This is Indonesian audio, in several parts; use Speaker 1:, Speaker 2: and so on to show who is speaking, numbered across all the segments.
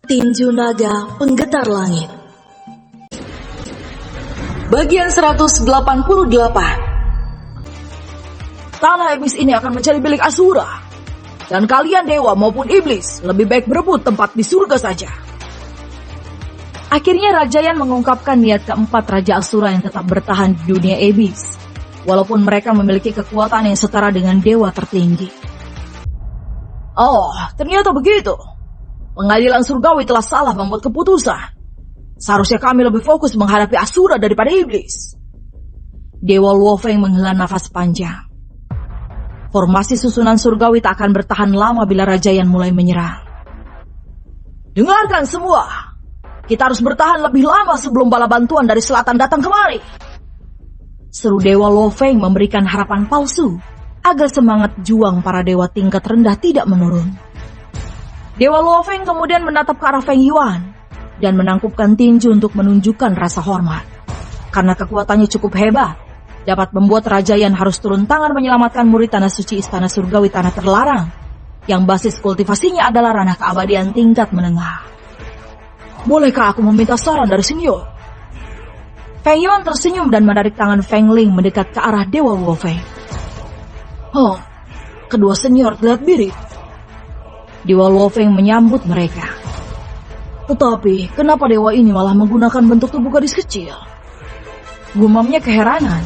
Speaker 1: Tinju Naga Penggetar Langit. Bagian 188. Tanah iblis ini akan menjadi milik Asura. Dan kalian dewa maupun iblis lebih baik berebut tempat di surga saja. Akhirnya Rajayan mengungkapkan niat keempat Raja Asura yang tetap bertahan di dunia iblis, walaupun mereka memiliki kekuatan yang setara dengan dewa tertinggi. Oh, ternyata begitu. Pengadilan surgawi telah salah membuat keputusan. Seharusnya kami lebih fokus menghadapi Asura daripada iblis. Dewa Luo Feng menghela nafas panjang. Formasi susunan surgawi tak akan bertahan lama bila Rajayan mulai menyerang. Dengarkan semua. Kita harus bertahan lebih lama sebelum bala bantuan dari selatan datang kemari. Seru Dewa Luo Feng memberikan harapan palsu agar semangat juang para dewa tingkat rendah tidak menurun. Dewa Luo Feng kemudian menatap ke arah Feng Yuan dan menangkupkan tinju untuk menunjukkan rasa hormat. Karena kekuatannya cukup hebat, dapat membuat Rajayan harus turun tangan menyelamatkan murid tanah suci Istana Surgawi Tanah Terlarang, yang basis kultivasinya adalah ranah keabadian tingkat menengah. Bolehkah aku meminta saran dari senior? Feng Yuan tersenyum dan menarik tangan Feng Ling mendekat ke arah Dewa Luo Feng. Kedua senior terlihat mirip. Dewa Luo Feng menyambut mereka. Tetapi, kenapa dewa ini malah menggunakan bentuk tubuh gadis kecil? Gumamnya keheranan.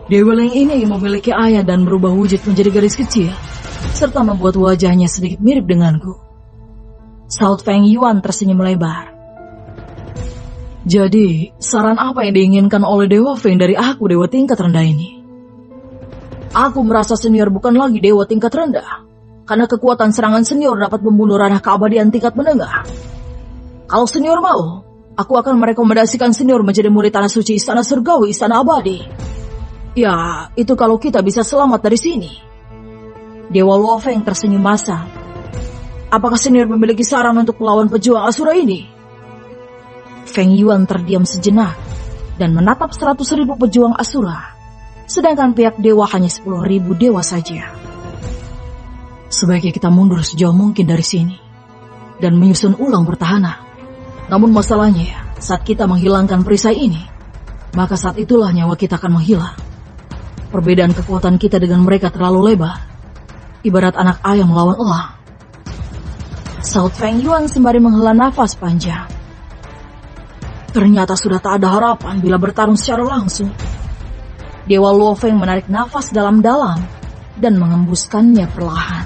Speaker 1: Dewa Ling ini memiliki ayah dan berubah wujud menjadi gadis kecil, serta membuat wajahnya sedikit mirip denganku. Saut Feng Yuan tersenyum lebar. Jadi, saran apa yang diinginkan oleh Dewa Feng dari aku, dewa tingkat rendah ini? Aku merasa senior bukan lagi dewa tingkat rendah, karena kekuatan serangan senior dapat membunuh ranah keabadian tingkat menengah. Kalau senior mau, aku akan merekomendasikan senior menjadi murid tanah suci Istana Surgawi, Istana Abadi. Ya, itu kalau kita bisa selamat dari sini. Dewa Luo Feng tersenyum masam. Apakah senior memiliki saran untuk melawan pejuang Asura ini? Feng Yuan terdiam sejenak dan menatap 100.000 pejuang Asura, sedangkan pihak dewa hanya 10.000 dewa saja. Sebaiknya kita mundur sejauh mungkin dari sini dan menyusun ulang pertahanan. Namun masalahnya, saat kita menghilangkan perisai ini, maka saat itulah nyawa kita akan menghilang. Perbedaan kekuatan kita dengan mereka terlalu lebar, ibarat anak ayam melawan elang. Saut Feng Yuan sembari menghela nafas panjang. Ternyata sudah tak ada harapan bila bertarung secara langsung. Dewa Luo Feng menarik nafas dalam-dalam dan mengembuskannya perlahan.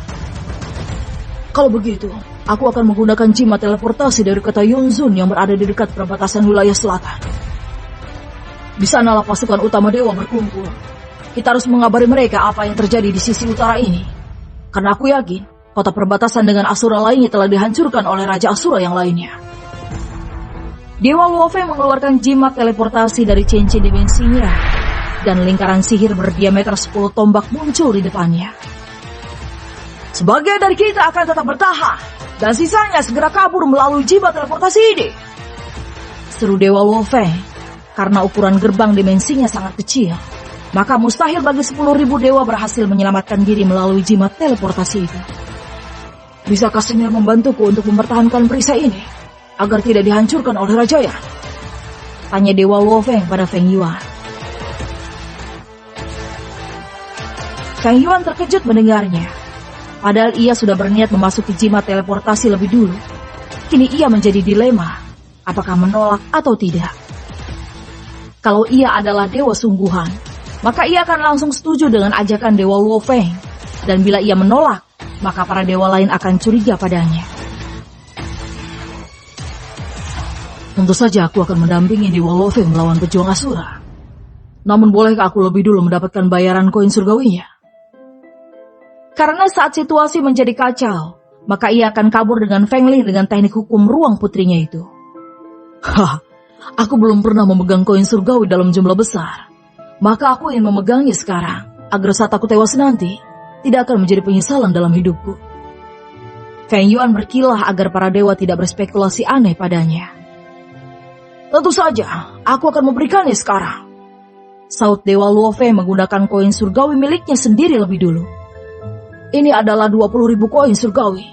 Speaker 1: Kalau begitu, aku akan menggunakan jimat teleportasi dari kota Yunzun yang berada di dekat perbatasan wilayah selatan. Di sanalah pasukan utama dewa berkumpul. Kita harus mengabari mereka apa yang terjadi di sisi utara ini. Karena aku yakin, kota perbatasan dengan Asura lainnya telah dihancurkan oleh Raja Asura yang lainnya. Dewa Luo Feng mengeluarkan jimat teleportasi dari cincin dimensinya, dan lingkaran sihir berdiameter 10 tombak muncul di depannya. Sebagian dari kita akan tetap bertahan, dan sisanya segera kabur melalui jimat teleportasi ini. Seru Dewa Luo Feng. Karena ukuran gerbang dimensinya sangat kecil, maka mustahil bagi 10.000 dewa berhasil menyelamatkan diri melalui jimat teleportasi itu. Bisakah senior membantuku untuk mempertahankan perisai ini, agar tidak dihancurkan oleh Rajayan? Tanya Dewa Luo Feng pada Feng Yuan. Feng Yuan terkejut mendengarnya. Padahal ia sudah berniat memasuki jimat teleportasi lebih dulu. Kini ia menjadi dilema, apakah menolak atau tidak. Kalau ia adalah dewa sungguhan, maka ia akan langsung setuju dengan ajakan Dewa Luo Feng. Dan bila ia menolak, maka para dewa lain akan curiga padanya. Tentu saja aku akan mendampingi Dewa Luo Feng melawan pejuang Asura. Namun bolehkah aku lebih dulu mendapatkan bayaran koin surgawinya? Karena saat situasi menjadi kacau, maka ia akan kabur dengan Feng Ling dengan teknik hukum ruang putrinya itu. Aku belum pernah memegang koin surgawi dalam jumlah besar. Maka aku ingin memegangnya sekarang, agar saat aku tewas nanti, tidak akan menjadi penyesalan dalam hidupku. Feng Yuan berkilah agar para dewa tidak berspekulasi aneh padanya. Tentu saja, aku akan memberikannya sekarang. Saut Dewa Luo Feng menggunakan koin surgawi miliknya sendiri lebih dulu. Ini adalah 20.000 koin surgawi.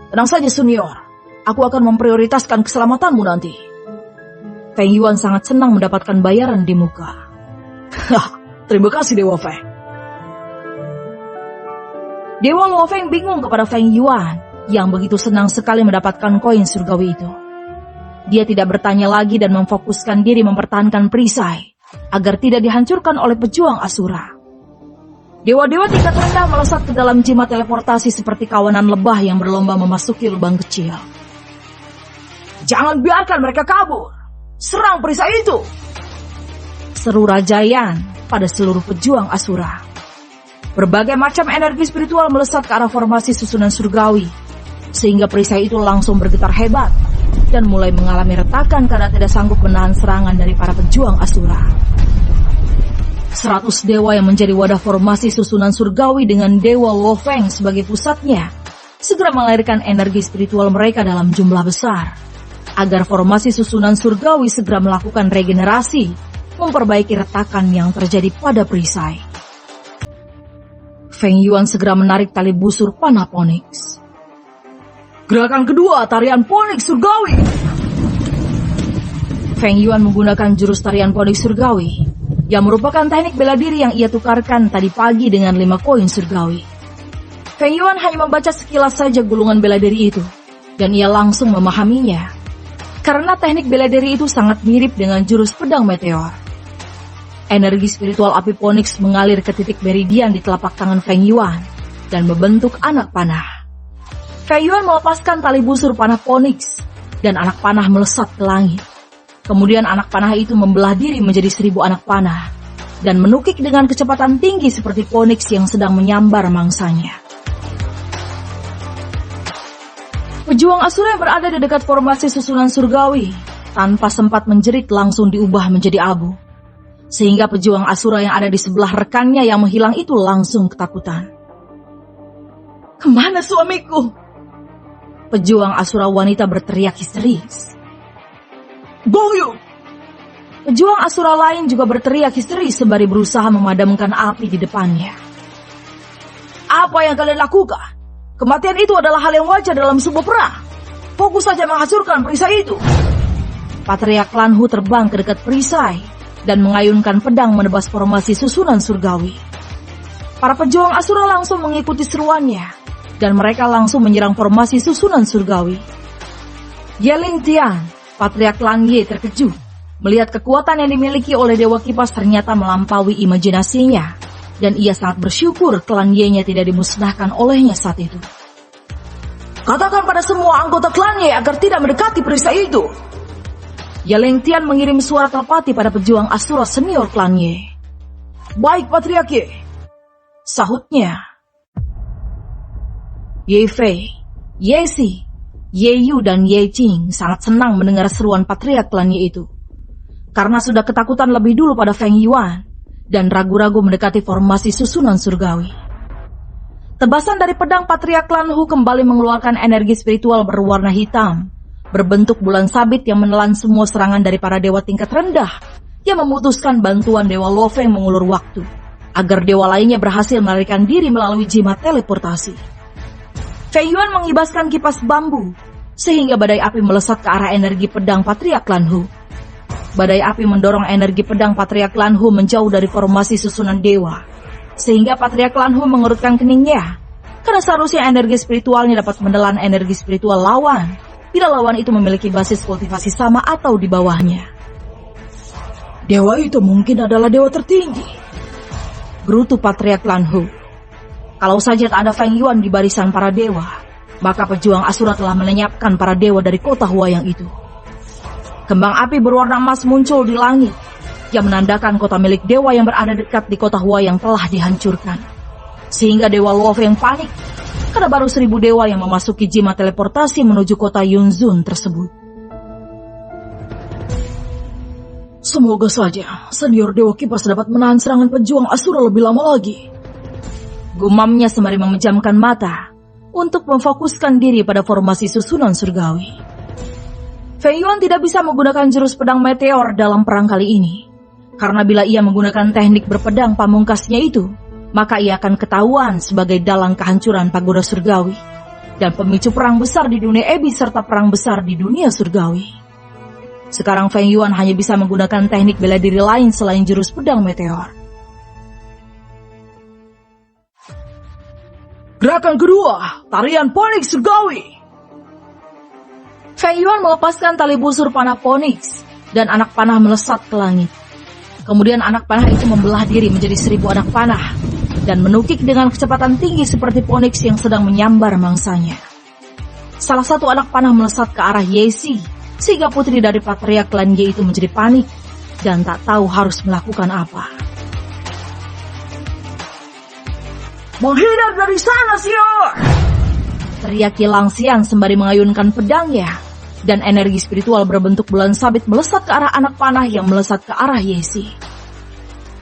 Speaker 1: Tenang saja senior, aku akan memprioritaskan keselamatanmu nanti. Feng Yuan sangat senang mendapatkan bayaran di muka. Terima kasih Dewa Feng. Dewa Luo Feng bingung kepada Feng Yuan yang begitu senang sekali mendapatkan koin surgawi itu. Dia tidak bertanya lagi dan memfokuskan diri mempertahankan perisai agar tidak dihancurkan oleh pejuang Asura. Dewa-dewa tingkat rendah melesat ke dalam jimat teleportasi seperti kawanan lebah yang berlomba memasuki lubang kecil. Jangan biarkan mereka kabur. Serang perisai itu! Seru Raja Yan pada seluruh pejuang Asura. Berbagai macam energi spiritual melesat ke arah formasi susunan surgawi, sehingga perisai itu langsung bergetar hebat dan mulai mengalami retakan karena tidak sanggup menahan serangan dari para pejuang Asura. 100 dewa yang menjadi wadah formasi susunan surgawi dengan Dewa Luo Feng sebagai pusatnya, segera melahirkan energi spiritual mereka dalam jumlah besar, agar formasi susunan surgawi segera melakukan regenerasi, memperbaiki retakan yang terjadi pada perisai. Feng Yuan segera menarik tali busur panah Phoenix. Gerakan kedua, tarian Phoenix surgawi. Feng Yuan menggunakan jurus tarian Phoenix surgawi, yang merupakan teknik bela diri yang ia tukarkan tadi pagi dengan 5 koin surgawi. Feng Yuan hanya membaca sekilas saja gulungan bela diri itu, dan ia langsung memahaminya, karena teknik bela diri itu sangat mirip dengan jurus pedang meteor. Energi spiritual api Phoenix mengalir ke titik meridian di telapak tangan Feng Yuan dan membentuk anak panah. Feng Yuan melepaskan tali busur panah Phoenix dan anak panah melesat ke langit. Kemudian anak panah itu membelah diri menjadi 1000 anak panah dan menukik dengan kecepatan tinggi seperti Phoenix yang sedang menyambar mangsanya. Pejuang Asura yang berada di dekat formasi susunan surgawi tanpa sempat menjerit langsung diubah menjadi abu. Sehingga pejuang Asura yang ada di sebelah rekannya yang menghilang itu langsung ketakutan. Kemana suamiku? Pejuang Asura wanita berteriak histeris. Gong Yu! Pejuang Asura lain juga berteriak histeris sembari berusaha memadamkan api di depannya. Apa yang kalian lakukan? Kematian itu adalah hal yang wajar dalam sebuah perang. Fokus saja menghancurkan perisai itu. Patriark Lan Hu terbang ke dekat perisai dan mengayunkan pedang menebas formasi susunan surgawi. Para pejuang Asura langsung mengikuti seruannya, dan mereka langsung menyerang formasi susunan surgawi. Yeling Tian, Patriark Lan Ye terkejut, melihat kekuatan yang dimiliki oleh Dewa Kipas ternyata melampaui imajinasinya, dan ia sangat bersyukur klan Ye-nya tidak dimusnahkan olehnya saat itu. Katakan pada semua anggota klan Ye agar tidak mendekati perisai itu. Yeling Tian mengirim suara telepati pada pejuang Asura senior klan Ye. Baik Patriark Ye, sahutnya. Ye Fei, Ye Si, Ye Yu dan Ye Qing sangat senang mendengar seruan Patriark klan Ye itu, karena sudah ketakutan lebih dulu pada Feng Yuan dan ragu-ragu mendekati formasi susunan surgawi. Tebasan dari pedang Patriark Lan Hu kembali mengeluarkan energi spiritual berwarna hitam, berbentuk bulan sabit yang menelan semua serangan dari para dewa tingkat rendah, yang memutuskan bantuan Dewa Luo Feng mengulur waktu, agar dewa lainnya berhasil melarikan diri melalui jimat teleportasi. Feng Yuan mengibaskan kipas bambu, sehingga badai api melesat ke arah energi pedang Patriark Lan Hu. Badai api mendorong energi pedang Patriark Lan Hu menjauh dari formasi susunan dewa, sehingga Patriark Lan Hu mengerutkan keningnya, karena seharusnya energi spiritualnya dapat menelan energi spiritual lawan, bila lawan itu memiliki basis kultivasi sama atau di bawahnya. Dewa itu mungkin adalah dewa tertinggi, gerutu Patriark Lan Hu. Kalau saja tak ada Feng Yuan di barisan para dewa, maka pejuang Asura telah melenyapkan para dewa dari kota Huayang itu. Kembang api berwarna emas muncul di langit, yang menandakan kota milik dewa yang berada dekat di kota Huayang telah dihancurkan. Sehingga Dewa Luo Feng panik, karena baru 1000 dewa yang memasuki jimat teleportasi menuju kota Yunzun tersebut. Semoga saja senior Dewa Kipas dapat menahan serangan pejuang Asura lebih lama lagi. Gumamnya sembari memejamkan mata untuk memfokuskan diri pada formasi susunan surgawi. Feng Yuan tidak bisa menggunakan jurus pedang meteor dalam perang kali ini, karena bila ia menggunakan teknik berpedang pamungkasnya itu, maka ia akan ketahuan sebagai dalang kehancuran pagoda surgawi. dan pemicu perang besar di dunia ebis serta perang besar di dunia surgawi. Sekarang Feng Yuan hanya bisa menggunakan teknik bela diri lain selain jurus pedang meteor. Gerakan kedua, tarian Phoenix surgawi. Feng Yuan melepaskan tali busur panah Phoenix dan anak panah melesat ke langit. Kemudian anak panah itu membelah diri menjadi 1000 anak panah dan menukik dengan kecepatan tinggi seperti Phoenix yang sedang menyambar mangsanya. Salah satu anak panah melesat ke arah Yesi, sehingga putri dari patriark klan Ye itu menjadi panik dan tak tahu harus melakukan apa. Menghindar dari sana, Sior! Teriak Langxian sembari mengayunkan pedangnya, dan energi spiritual berbentuk bulan sabit melesat ke arah anak panah yang melesat ke arah Yesi.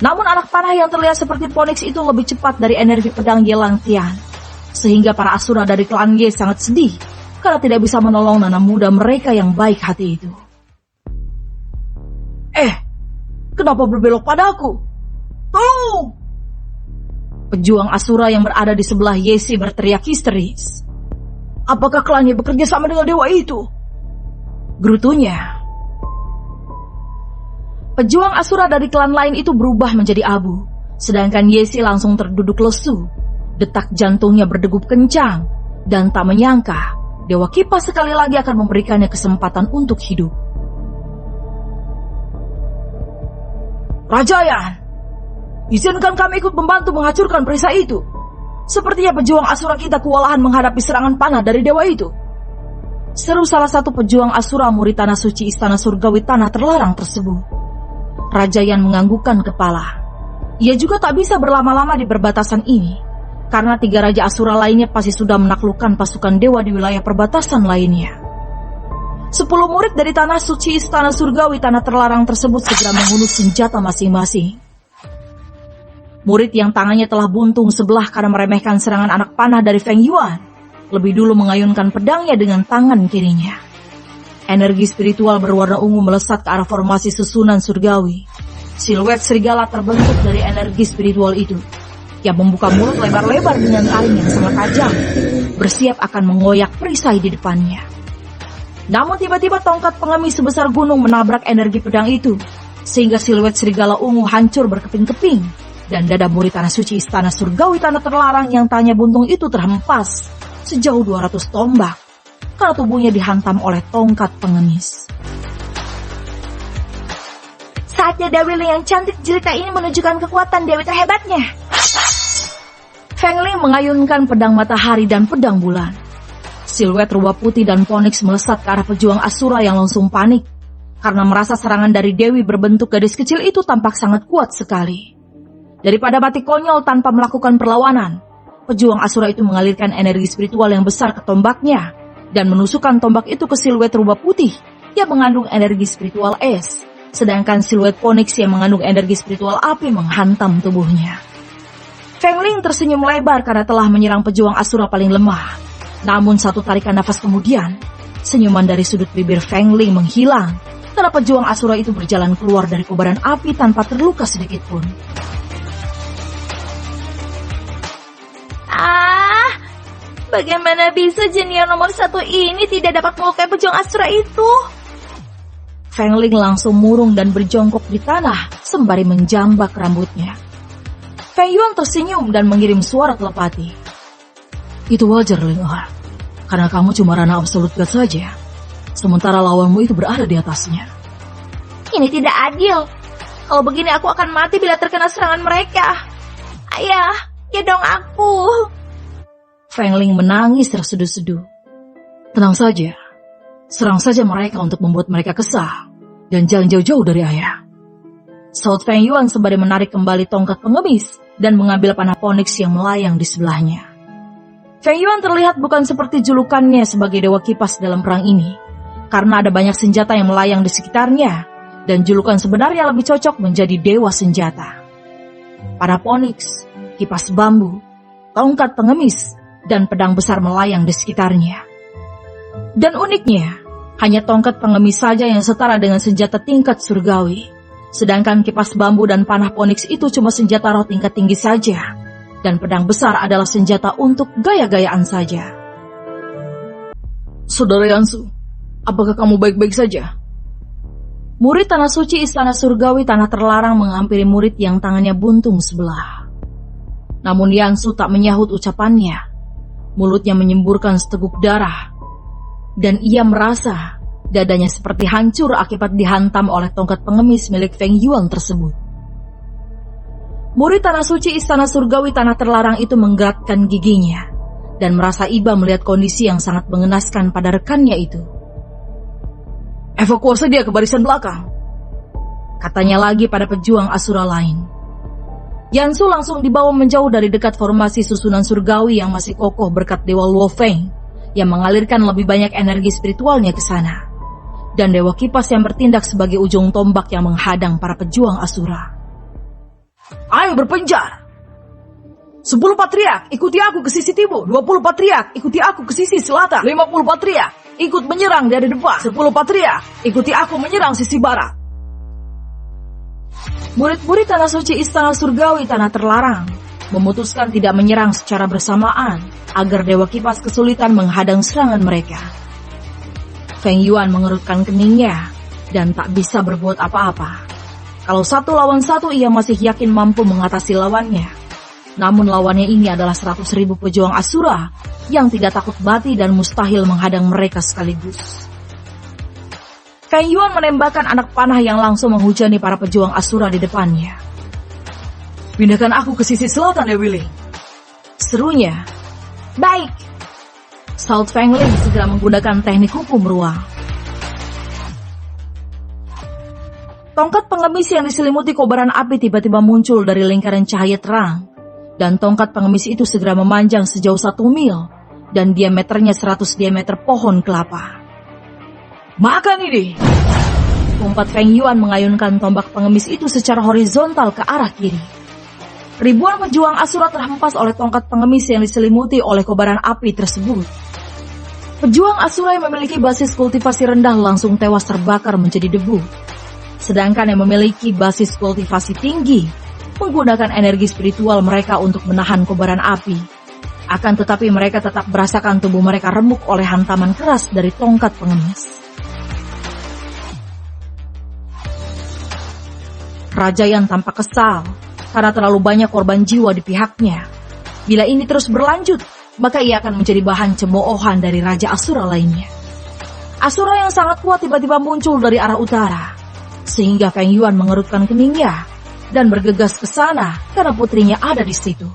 Speaker 1: Namun anak panah yang terlihat seperti Phoenix itu lebih cepat dari energi pedang Langxian, sehingga para asura dari klan Ye sangat sedih karena tidak bisa menolong nana muda mereka yang baik hati itu. Kenapa berbelok padaku? Tolong! Pejuang Asura yang berada di sebelah Yesi berteriak histeris. Apakah klannya bekerja sama dengan dewa itu? Gerutunya. Pejuang Asura dari klan lain itu berubah menjadi abu, sedangkan Yesi langsung terduduk lesu. Detak jantungnya berdegup kencang, dan tak menyangka Dewa Kipas sekali lagi akan memberikannya kesempatan untuk hidup. Rajayan, izinkan kami ikut membantu menghancurkan perisai itu. Sepertinya pejuang Asura kita kewalahan menghadapi serangan panah dari dewa itu. Seru salah satu pejuang Asura murid tanah suci istana surgawi tanah terlarang tersebut. Rajayan menganggukkan kepala. Ia juga tak bisa berlama-lama di perbatasan ini, karena 3 raja Asura lainnya pasti sudah menaklukkan pasukan dewa di wilayah perbatasan lainnya. 10 murid dari tanah suci istana surgawi tanah terlarang tersebut segera menghunus senjata masing-masing. Murid yang tangannya telah buntung sebelah karena meremehkan serangan anak panah dari Feng Yuan, lebih dulu mengayunkan pedangnya dengan tangan kirinya. Energi spiritual berwarna ungu melesat ke arah formasi susunan surgawi. Siluet serigala terbentuk dari energi spiritual itu, yang membuka mulut lebar-lebar dengan taring yang sangat tajam, bersiap akan mengoyak perisai di depannya. Namun tiba-tiba tongkat pengemis sebesar gunung menabrak energi pedang itu, sehingga siluet serigala ungu hancur berkeping-keping, dan dada murid tanah suci istana surgawi tanah terlarang yang tanya buntung itu terhempas sejauh 200 tombak, karena tubuhnya dihantam oleh tongkat pengemis. Saatnya Dewi Ling yang cantik jelita ini menunjukkan kekuatan Dewi terhebatnya. Feng Ling mengayunkan pedang matahari dan pedang bulan. Siluet rubah putih dan Phoenix melesat ke arah pejuang Asura yang langsung panik, karena merasa serangan dari Dewi berbentuk gadis kecil itu tampak sangat kuat sekali. Daripada mati konyol tanpa melakukan perlawanan, pejuang Asura itu mengalirkan energi spiritual yang besar ke tombaknya, dan menusukkan tombak itu ke siluet rubah putih yang mengandung energi spiritual es, sedangkan siluet Phoenix yang mengandung energi spiritual api menghantam tubuhnya. Feng Ling tersenyum lebar karena telah menyerang pejuang Asura paling lemah. Namun satu tarikan nafas kemudian, senyuman dari sudut bibir Feng Ling menghilang karena pejuang Asura itu berjalan keluar dari kobaran api tanpa terluka sedikit pun.
Speaker 2: Bagaimana bisa jenior nomor 1 ini tidak dapat melukai pejuang Asura itu?
Speaker 1: Feng Ling langsung murung dan berjongkok di tanah sembari menjambak rambutnya. Feng Yuan tersenyum dan mengirim suara telepati. Itu wajar, Ling Er, karena kamu cuma Rana Absolute God saja, sementara lawanmu itu berada di atasnya.
Speaker 2: Ini tidak adil. Kalau begini aku akan mati bila terkena serangan mereka. Ayah, ya dong aku.
Speaker 1: Feng Ling menangis terseduh-seduh. Tenang saja, serang saja mereka untuk membuat mereka kesal, dan jangan jauh-jauh dari ayah. Saud Feng Yuan sembari menarik kembali tongkat pengemis dan mengambil panah Phoenix yang melayang di sebelahnya. Feng Yuan terlihat bukan seperti julukannya sebagai dewa kipas dalam perang ini, karena ada banyak senjata yang melayang di sekitarnya, dan julukan sebenarnya lebih cocok menjadi dewa senjata. Panah Phoenix, kipas bambu, tongkat pengemis, dan pedang besar melayang di sekitarnya. Dan uniknya, hanya tongkat pengemis saja yang setara dengan senjata tingkat surgawi, sedangkan kipas bambu dan panah Phoenix itu cuma senjata roh tingkat tinggi saja, dan pedang besar adalah senjata untuk gaya-gayaan saja. Saudara Yansu, apakah kamu baik-baik saja? Murid Tanah Suci Istana Surgawi Tanah Terlarang menghampiri murid yang tangannya buntung sebelah. Namun Yansu tak menyahut ucapannya. Mulutnya menyemburkan seteguk darah. Dan ia merasa dadanya seperti hancur akibat dihantam oleh tongkat pengemis milik Feng Yuan tersebut. Murid Tanah Suci Istana Surgawi Tanah Terlarang itu menggerakkan giginya dan merasa iba melihat kondisi yang sangat mengenaskan pada rekannya itu. Evakuasi dia ke barisan belakang, katanya lagi pada pejuang Asura lain. Yansu langsung dibawa menjauh dari dekat formasi susunan surgawi yang masih kokoh berkat Dewa Luo Feng yang mengalirkan lebih banyak energi spiritualnya ke sana, dan Dewa Kipas yang bertindak sebagai ujung tombak yang menghadang para pejuang Asura. Ayo berpencar! 10 patriark, ikuti aku ke sisi timur. 20 patriark, ikuti aku ke sisi selatan. 50 patriark, ikut menyerang dari depan. 10 patriark, ikuti aku menyerang sisi barat. Murid-murid Tanah Suci Istana Surgawi Tanah Terlarang memutuskan tidak menyerang secara bersamaan agar Dewa Kipas kesulitan menghadang serangan mereka. Feng Yuan mengerutkan keningnya dan tak bisa berbuat apa-apa. Kalau 1 lawan 1 ia masih yakin mampu mengatasi lawannya. Namun lawannya ini adalah 100.000 pejuang Asura yang tidak takut mati dan mustahil menghadang mereka sekaligus. Feng Yuan menembakkan anak panah yang langsung menghujani para pejuang Asura di depannya. Pindahkan aku ke sisi selatan ya Willy, serunya.
Speaker 2: Baik.
Speaker 1: Saud Feng Ling segera menggunakan teknik hukum ruang. Tongkat pengemis yang diselimuti kobaran api tiba-tiba muncul dari lingkaran cahaya terang. Dan tongkat pengemis itu segera memanjang sejauh 1 mil dan diameternya 100 diameter pohon kelapa. Makan ini! Umpat Feng Yuan mengayunkan tombak pengemis itu secara horizontal ke arah kiri. Ribuan pejuang Asura terhempas oleh tongkat pengemis yang diselimuti oleh kobaran api tersebut. Pejuang Asura yang memiliki basis kultivasi rendah langsung tewas terbakar menjadi debu. Sedangkan yang memiliki basis kultivasi tinggi menggunakan energi spiritual mereka untuk menahan kobaran api. Akan tetapi mereka tetap merasakan tubuh mereka remuk oleh hantaman keras dari tongkat pengemis. Raja Yan tampak kesal karena terlalu banyak korban jiwa di pihaknya. Bila ini terus berlanjut, maka ia akan menjadi bahan cemoohan dari Raja Asura lainnya. Asura yang sangat kuat tiba-tiba muncul dari arah utara, sehingga Feng Yuan mengerutkan keningnya dan bergegas ke sana karena putrinya ada di situ.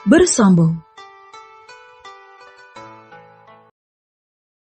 Speaker 1: Bersambung.